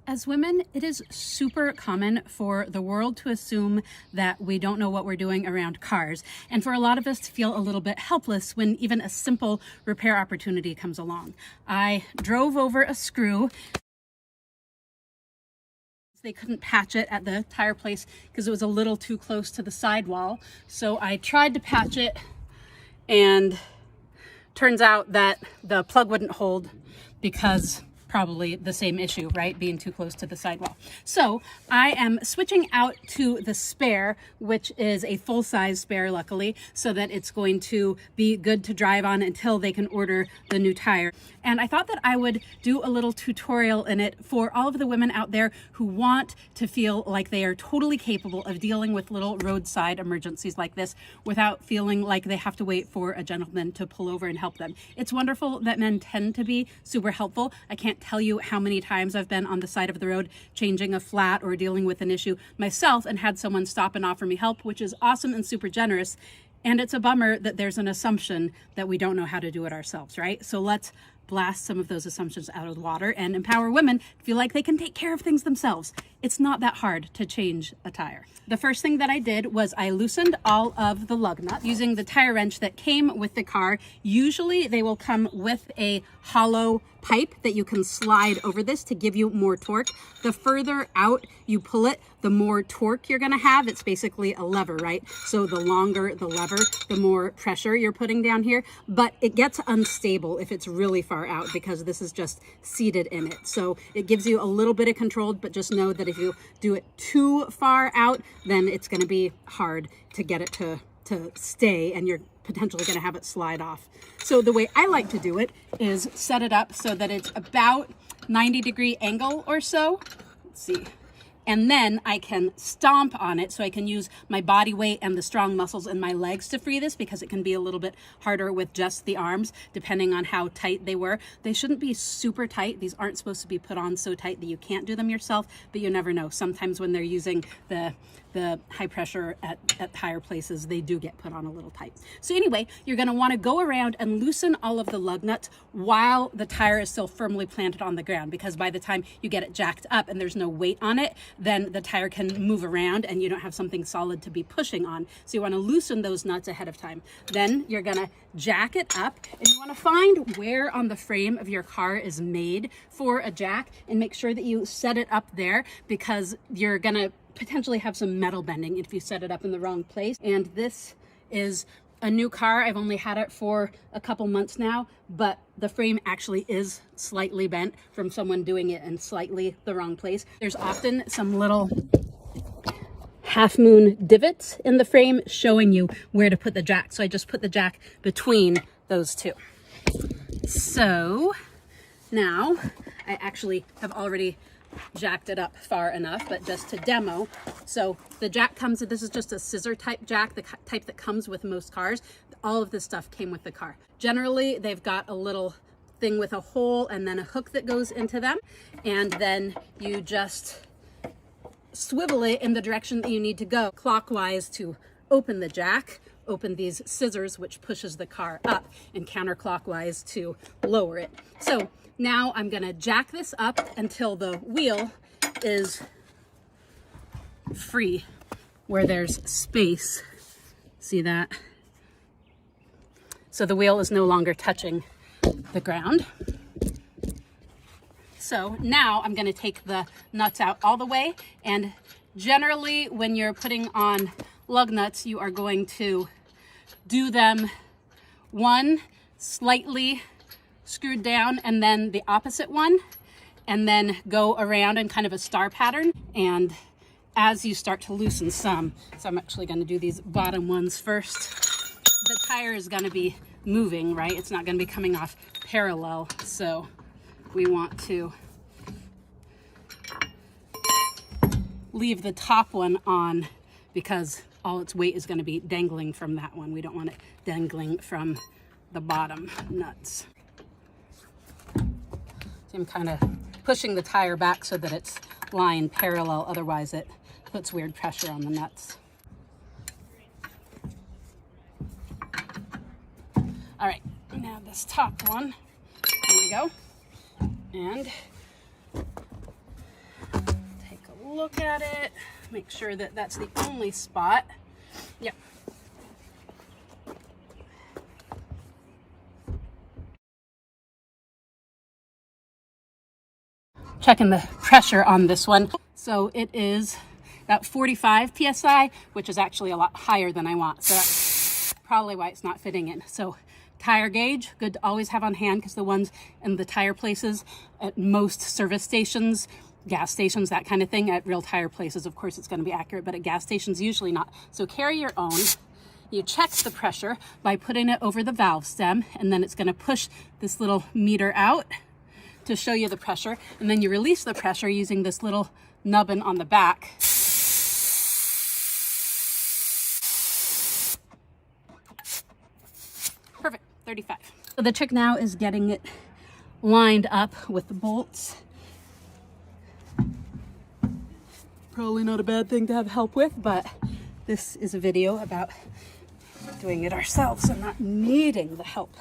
As women, it is super common for the world to assume that we don't know what we're doing around cars, and for a lot of us to feel a little bit helpless when even a simple repair opportunity comes along. I drove over a screw. They couldn't patch it at the tire place because it was a little too close to the sidewall. So I tried to patch it, and turns out that the plug wouldn't hold because probably the same issue, right? Being too close to the sidewall. So I am switching out to the spare, which is a full-size spare, luckily, so that it's going to be good to drive on until they can order the new tire. And I thought that I would do a little tutorial in it for all of the women out there who want to feel like they are totally capable of dealing with little roadside emergencies like this without feeling like they have to wait for a gentleman to pull over and help them. It's wonderful that men tend to be super helpful. I can't tell you how many times I've been on the side of the road changing a flat or dealing with an issue myself and had someone stop and offer me help, which is awesome and super generous. And it's a bummer that there's an assumption that we don't know how to do it ourselves, right? So let's blast some of those assumptions out of the water and empower women to feel like they can take care of things themselves. It's not that hard to change a tire. The first thing that I did was I loosened all of the lug nuts using the tire wrench that came with the car. Usually they will come with a hollow pipe that you can slide over this to give you more torque. The further out you pull it, the more torque you're gonna have. It's basically a lever, right? So the longer the lever, the more pressure you're putting down here, but it gets unstable if it's really far out because this is just seated in it. So it gives you a little bit of control, but just know that if you do it too far out, then it's gonna be hard to get it to stay, and you're potentially going to have it slide off. So the way I like to do it is set it up so that it's about 90-degree angle or so. Let's see. And then I can stomp on it, so I can use my body weight and the strong muscles in my legs to free this, because it can be a little bit harder with just the arms, depending on how tight they were. They shouldn't be super tight. These aren't supposed to be put on so tight that you can't do them yourself, but you never know. Sometimes when they're using the high pressure at higher places, they do get put on a little tight. So anyway, you're gonna wanna go around and loosen all of the lug nuts while the tire is still firmly planted on the ground, because by the time you get it jacked up and there's no weight on it, then the tire can move around and you don't have something solid to be pushing on. So you wanna loosen those nuts ahead of time. Then you're gonna jack it up, and you wanna find where on the frame of your car is made for a jack and make sure that you set it up there, because you're gonna potentially have some metal bending if you set it up in the wrong place. And this is a new car. I've only had it for a couple months now, but the frame actually is slightly bent from someone doing it in slightly the wrong place. There's often some little half moon divots in the frame showing you where to put the jack. So I just put the jack between those two. So now I actually have already jacked it up far enough, but just to demo. So the jack comes, this is just a scissor type jack, the type that comes with most cars. All of this stuff came with the car. Generally, they've got a little thing with a hole and then a hook that goes into them. And then you just swivel it in the direction that you need to go clockwise to open the jack, open these scissors, which pushes the car up, and counterclockwise to lower it. So now I'm gonna jack this up until the wheel is free, where there's space. See that? So the wheel is no longer touching the ground. So now I'm gonna take the nuts out all the way, and generally when you're putting on lug nuts, you are going to do them one slightly screwed down and then the opposite one, and then go around in kind of a star pattern. And as you start to loosen some, so I'm actually going to do these bottom ones first. The tire is going to be moving, right? It's not going to be coming off parallel, so we want to leave the top one on because all its weight is going to be dangling from that one. We don't want it dangling from the bottom nuts. I'm kind of pushing the tire back so that it's lying parallel, otherwise it puts weird pressure on the nuts. All right, now this top one, here we go. And look at it, make sure that that's the only spot. Yep. Checking the pressure on this one. So it is about 45 psi, which is actually a lot higher than I want. So that's probably why it's not fitting in. So tire gauge, good to always have on hand, because the ones in the tire places at most service stations, gas stations, that kind of thing, at real tire places, of course it's going to be accurate, but at gas stations usually not. So carry your own. You check the pressure by putting it over the valve stem, and then it's going to push this little meter out to show you the pressure, and then you release the pressure using this little nubbin on the back. Perfect, 35. So the trick now is getting it lined up with the bolts. Probably not a bad thing to have help with, but this is a video about doing it ourselves and not needing the help.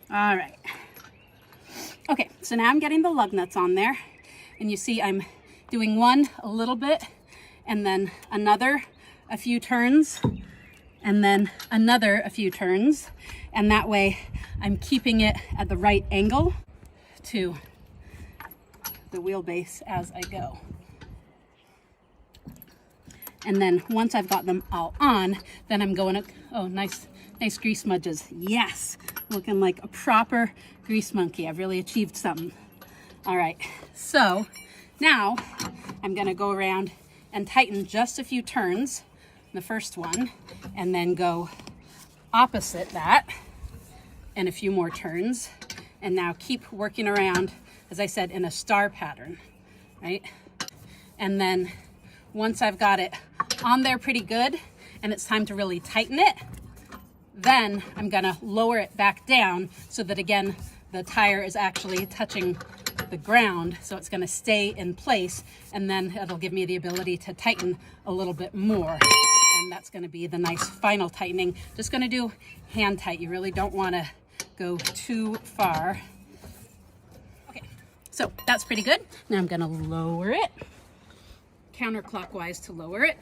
All right. Okay, so now I'm getting the lug nuts on there, and you see I'm doing one a little bit, and then another a few turns, and then another a few turns, and that way I'm keeping it at the right angle to the wheelbase as I go. And then once I've got them all on, then I'm going to, oh, nice grease smudges. Yes, looking like a proper grease monkey. I've really achieved something. All right, so now I'm gonna go around and tighten just a few turns, the first one, and then go opposite that and a few more turns, and now keep working around, as I said, in a star pattern, right? And then once I've got it on there pretty good and it's time to really tighten it, then I'm gonna lower it back down so that, again, the tire is actually touching the ground, so it's gonna stay in place, and then it'll give me the ability to tighten a little bit more. And that's gonna be the nice final tightening. Just gonna do hand tight. You really don't wanna go too far. Okay, so that's pretty good. Now I'm gonna lower it, counterclockwise to lower it.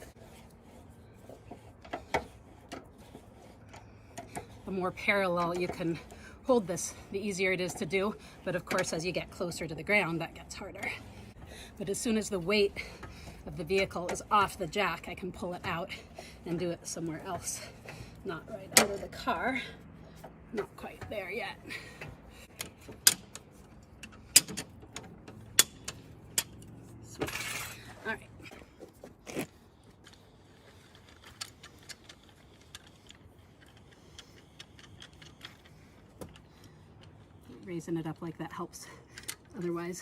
The more parallel you can hold this, the easier it is to do. But of course, as you get closer to the ground, that gets harder. But as soon as the weight of the vehicle is off the jack, I can pull it out and do it somewhere else. Not right out of the car. Not quite there yet. Sweet. All right. Raising it up like that helps. Otherwise,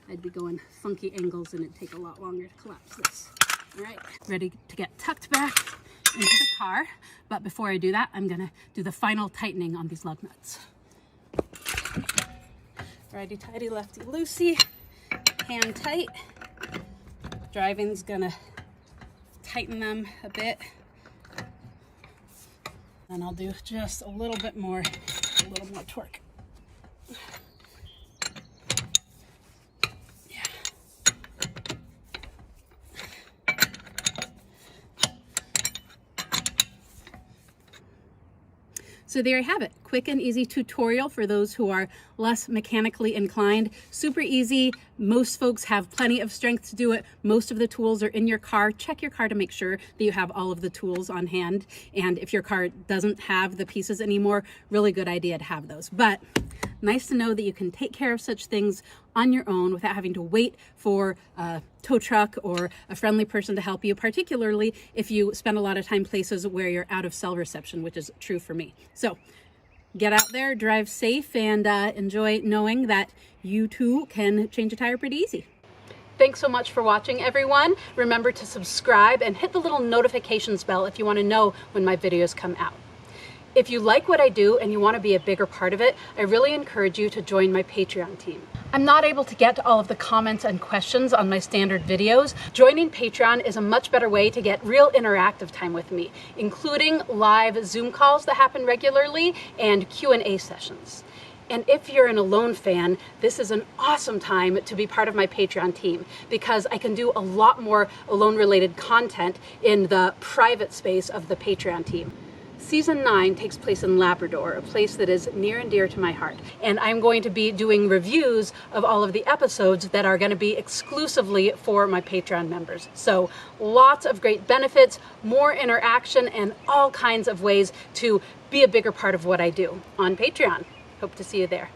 I'd be going funky angles and it'd take a lot longer to collapse this. All right, ready to get tucked back into the car. But before I do that, I'm gonna do the final tightening on these lug nuts. Righty tighty, lefty loosey, hand tight. Driving's gonna tighten them a bit. And I'll do just a little bit more, a little more torque. So there you have it. Quick and easy tutorial for those who are less mechanically inclined. Super easy. Most folks have plenty of strength to do it. Most of the tools are in your car. Check your car to make sure that you have all of the tools on hand. And if your car doesn't have the pieces anymore, really good idea to have those. But nice to know that you can take care of such things on your own without having to wait for a tow truck or a friendly person to help you, particularly if you spend a lot of time places where you're out of cell reception, which is true for me. So get out there, drive safe, and enjoy knowing that you too can change a tire pretty easy. Thanks so much for watching, everyone. Remember to subscribe and hit the little notifications bell if you want to know when my videos come out. If you like what I do and you want to be a bigger part of it, I really encourage you to join my Patreon team. I'm not able to get to all of the comments and questions on my standard videos. Joining Patreon is a much better way to get real interactive time with me, including live Zoom calls that happen regularly and Q&A sessions. And if you're an Alone fan, this is an awesome time to be part of my Patreon team because I can do a lot more Alone-related content in the private space of the Patreon team. Season 9 takes place in Labrador, a place that is near and dear to my heart. And I'm going to be doing reviews of all of the episodes that are going to be exclusively for my Patreon members. So lots of great benefits, more interaction, and all kinds of ways to be a bigger part of what I do on Patreon. Hope to see you there.